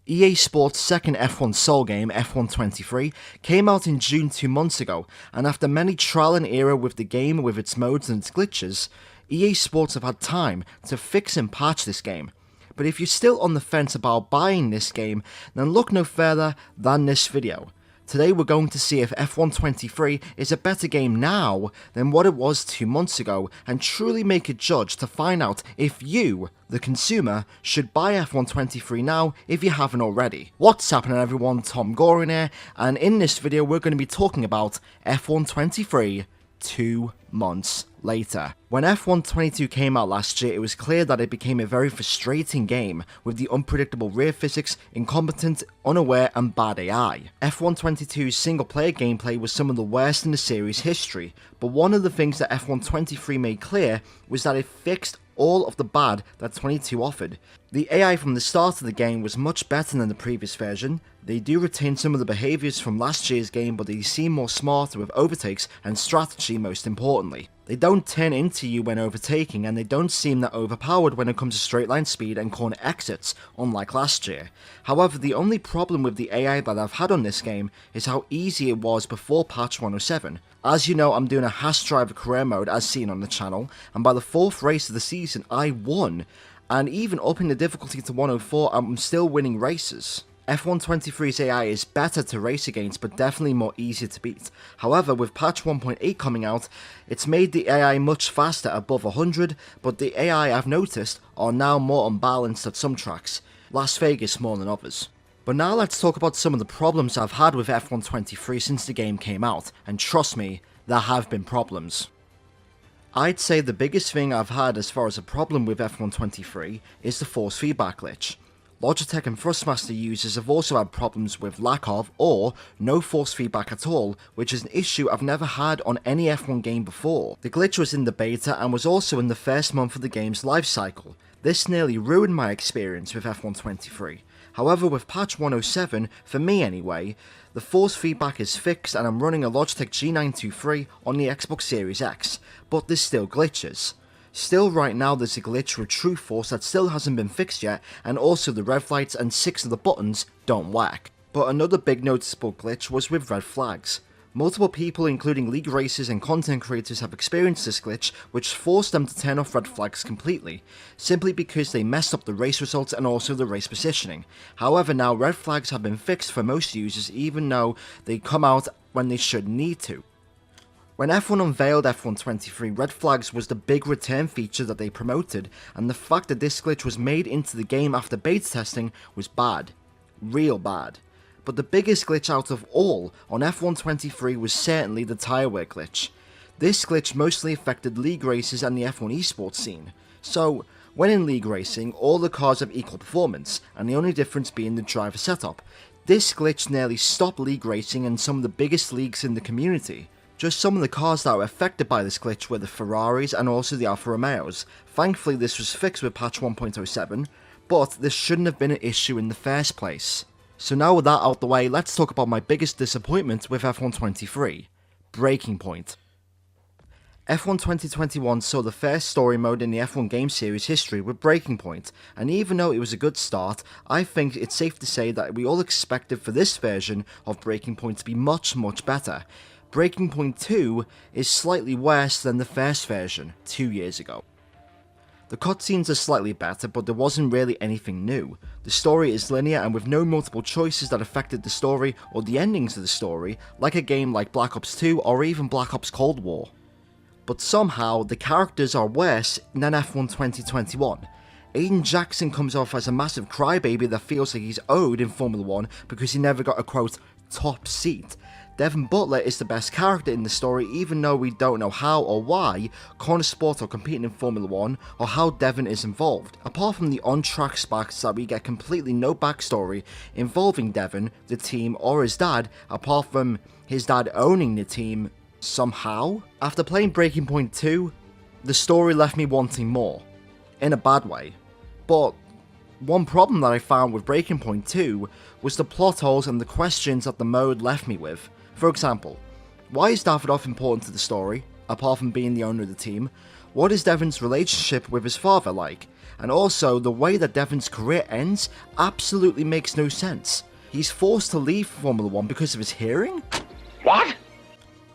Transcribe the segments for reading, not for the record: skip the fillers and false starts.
EA Sports' second F1 Soul game, F1 23, came out in June 2 months ago, and after many trial and error with the game with its modes and its glitches, EA Sports have had time to fix and patch this game. But if you're still on the fence about buying this game, then look no further than this video. Today we're going to see if F1 23 is a better game now than what it was 2 months ago, and truly make a judge to find out if you, the consumer, should buy F1 23 now if you haven't already. What's happening everyone, TomGorian here, and in this video we're going to be talking about F1 23 2 months later. When F1 22 came out last year, it was clear that it became a very frustrating game with the unpredictable rear physics, incompetent, unaware and bad AI. F1 22's single player gameplay was some of the worst in the series history, but one of the things that F1 23 made clear was that it fixed all of the bad that 22 offered. The AI from the start of the game was much better than the previous version. They do retain some of the behaviours from last year's game, but they seem more smarter with overtakes and strategy most importantly. They don't turn into you when overtaking, and they don't seem that overpowered when it comes to straight line speed and corner exits, unlike last year. However, the only problem with the AI that I've had on this game is how easy it was before patch 107. As you know, I'm doing a Haas Driver career mode as seen on the channel, and by the 4th race of the season I won, and even upping the difficulty to 104 I'm still winning races. F1 23's AI is better to race against, but definitely more easier to beat. However, with patch 1.8 coming out, it's made the AI much faster above 100, but the AI I've noticed are now more unbalanced at some tracks, Las Vegas more than others. But now let's talk about some of the problems I've had with F1 23 since the game came out, and trust me, there have been problems. I'd say the biggest thing I've had as far as a problem with F1 23 is the force feedback glitch. Logitech and Thrustmaster users have also had problems with lack of or no force feedback at all, which is an issue I've never had on any F1 game before. The glitch was in the beta and was also in the first month of the game's life cycle. This nearly ruined my experience with F1 23. However, with patch 107, for me anyway, the force feedback is fixed and I'm running a Logitech G923 on the Xbox Series X, but there's still glitches. Still right now there's a glitch with True Force that still hasn't been fixed yet, and also the rev lights and 6 of the buttons don't work. But another big noticeable glitch was with red flags. Multiple people including league racers and content creators have experienced this glitch, which forced them to turn off red flags completely, simply because they messed up the race results and also the race positioning. However, now red flags have been fixed for most users, even though they come out when they should need to. When F1 unveiled F1 23, red flags was the big return feature that they promoted, and the fact that this glitch was made into the game after beta testing was bad. Real bad. But the biggest glitch out of all on F1 23 was certainly the tyre wear glitch. This glitch mostly affected league races and the F1 esports scene. So, when in league racing, all the cars have equal performance, and the only difference being the driver setup. This glitch nearly stopped league racing in some of the biggest leagues in the community. Just some of the cars that were affected by this glitch were the Ferraris and also the Alfa Romeos. Thankfully this was fixed with patch 1.07, but this shouldn't have been an issue in the first place. So now with that out the way, let's talk about my biggest disappointment with F1 23, Breaking Point. F1 2021 saw the first story mode in the F1 game series history with Breaking Point, and even though it was a good start, I think it's safe to say that we all expected for this version of Breaking Point to be much better. Breaking Point 2 is slightly worse than the first version, 2 years ago. The cutscenes are slightly better, but there wasn't really anything new. The story is linear and with no multiple choices that affected the story or the endings of the story, like a game like Black Ops 2 or even Black Ops Cold War. But somehow, the characters are worse than F1 2021. Aiden Jackson comes off as a massive crybaby that feels like he's owed in Formula 1 because he never got a quote, top seat. Devin Butler is the best character in the story, even though we don't know how or why Corner Sport are competing in Formula 1 or how Devin is involved. Apart from the on-track sparks that we get completely no backstory involving Devin, the team, or his dad, apart from his dad owning the team somehow. After playing Breaking Point 2, the story left me wanting more, in a bad way. But one problem that I found with Breaking Point 2 was the plot holes and the questions that the mode left me with. For example, why is Davidoff important to the story, apart from being the owner of the team? What is Devin's relationship with his father like? And also, the way that Devon's career ends absolutely makes no sense. He's forced to leave Formula 1 because of his hearing? What?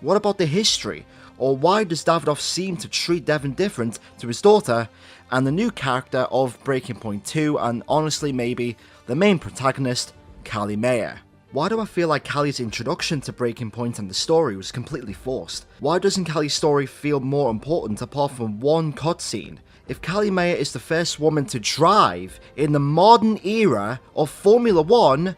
What about the history? Or why does Davidoff seem to treat Devon different to his daughter and the new character of Breaking Point 2 and honestly maybe the main protagonist, Callie Mayer? Why do I feel like Callie's introduction to Breaking Point and the story was completely forced? Why doesn't Callie's story feel more important apart from one cutscene? If Callie Mayer is the first woman to drive in the modern era of Formula 1,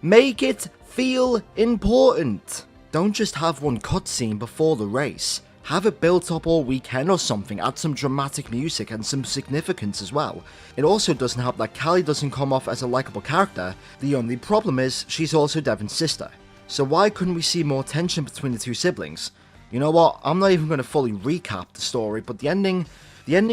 make it feel important. Don't just have one cutscene before the race. Have it built up all weekend or something, add some dramatic music and some significance as well. It also doesn't help that Callie doesn't come off as a likeable character. The only problem is she's also Devon's sister. So why couldn't we see more tension between the two siblings? You know what, I'm not even going to fully recap the story, but the ending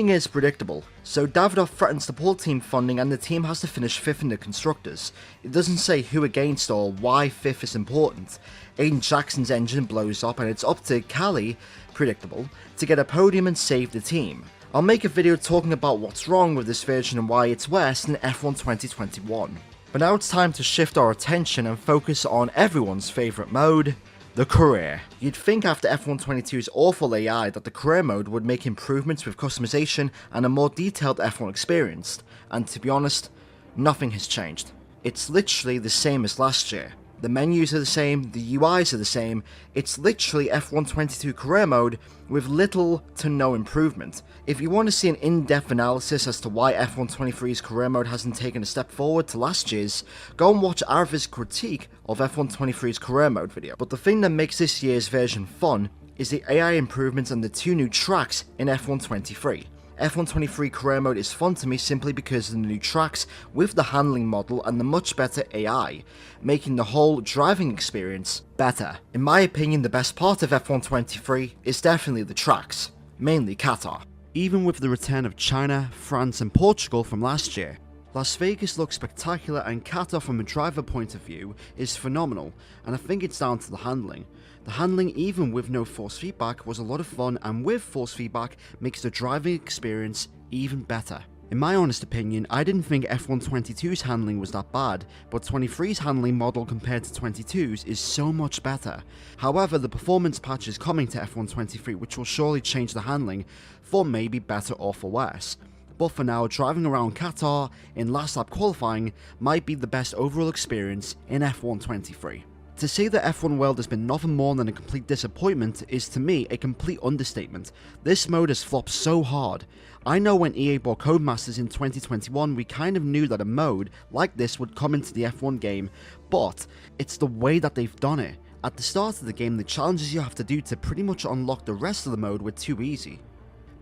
is predictable. So Davidoff threatens to pull team funding and the team has to finish 5th in the Constructors. It doesn't say who against or why 5th is important. Aiden Jackson's engine blows up and it's up to Callie, predictable, to get a podium and save the team. I'll make a video talking about what's wrong with this version and why it's worse than F1 2021. But now it's time to shift our attention and focus on everyone's favourite mode, the career. You'd think after F1 22's awful AI that the career mode would make improvements with customization and a more detailed F1 experience, and to be honest, nothing has changed. It's literally the same as last year. The menus are the same, the UIs are the same, it's literally F1 22 career mode with little to no improvement. If you want to see an in-depth analysis as to why F1 23's career mode hasn't taken a step forward to last year's, go and watch Aarava's critique of F1 23's career mode video. But the thing that makes this year's version fun is the AI improvements and the 2 new tracks in F1 23. F1 23 career mode is fun to me simply because of the new tracks with the handling model and the much better AI, making the whole driving experience better. In my opinion, the best part of F1 23 is definitely the tracks, mainly Qatar. Even with the return of China, France and Portugal from last year, Las Vegas looks spectacular and Qatar from a driver point of view is phenomenal, and I think it's down to the handling. The handling, even with no force feedback, was a lot of fun, and with force feedback makes the driving experience even better. In my honest opinion, I didn't think F1 22's handling was that bad, but 23's handling model compared to 22's is so much better. However, the performance patch is coming to F1 23 which will surely change the handling for maybe better or for worse. But for now, driving around Qatar in last lap qualifying might be the best overall experience in F1 23. To say that F1 World has been nothing more than a complete disappointment is to me a complete understatement. This mode has flopped so hard. I know when EA bought Codemasters in 2021 we kind of knew that a mode like this would come into the F1 game, but it's the way that they've done it. At the start of the game, the challenges you have to do to pretty much unlock the rest of the mode were too easy.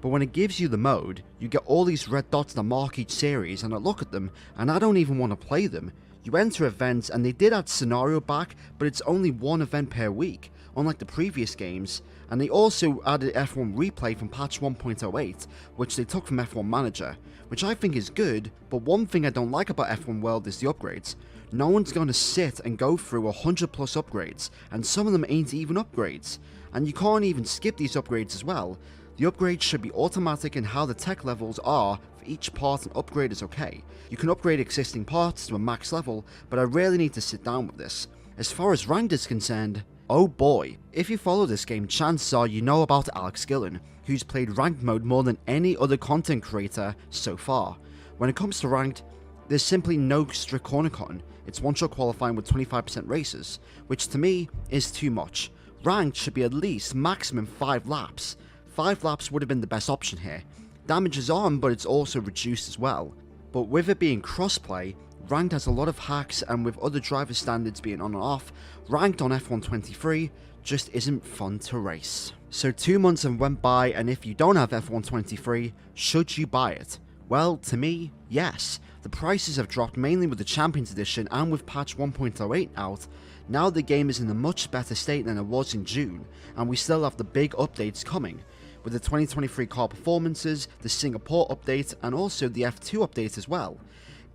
But when it gives you the mode, you get all these red dots that mark each series, and I look at them and I don't even want to play them. You enter events and they did add scenario back, but it's only one event per week, unlike the previous games, and they also added F1 replay from patch 1.08, which they took from F1 Manager, which I think is good, but one thing I don't like about F1 World is the upgrades. No one's going to sit and go through 100 plus upgrades, and some of them ain't even upgrades, and you can't even skip these upgrades as well. The upgrades should be automatic in how the tech levels are for each part, and upgrade is okay. You can upgrade existing parts to a max level, but I really need to sit down with this. As far as ranked is concerned, oh boy. If you follow this game, chances are you know about Alex Gillen, who's played ranked mode more than any other content creator so far. When it comes to ranked, there's simply no strict corner cotton. It's one-shot qualifying with 25% races, which to me is too much. Ranked should be at least maximum 5 laps. 5 laps would have been the best option here. Damage is on, but it's also reduced as well. But with it being crossplay, Ranked has a lot of hacks, and with other driver standards being on and off, Ranked on F1 23 just isn't fun to race. So 2 months have went by, and if you don't have F1 23, should you buy it? Well, to me, yes. The prices have dropped mainly with the Champions Edition and with patch 1.08 out. Now the game is in a much better state than it was in June, and we still have the big updates coming, with the 2023 car performances, the Singapore update, and also the F2 update as well.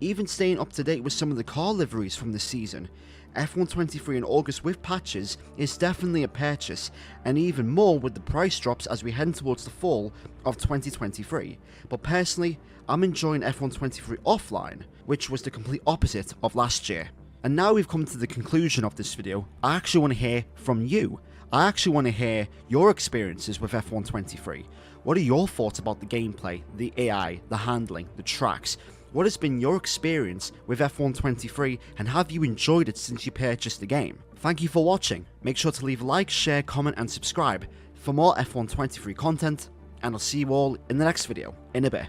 even staying up to date with some of the car liveries from this season. F123 in August with patches is definitely a purchase, and even more with the price drops as we head towards the fall of 2023. But personally, I'm enjoying F123 offline, which was the complete opposite of last year. And now we've come to the conclusion of this video. I actually want to hear from you. I actually want to hear your experiences with F123. What are your thoughts about the gameplay, the AI, the handling, the tracks? What has been your experience with F123, and have you enjoyed it since you purchased the game? Thank you for watching. Make sure to leave a like, share, comment and subscribe for more F123 content, and I'll see you all in the next video in a bit.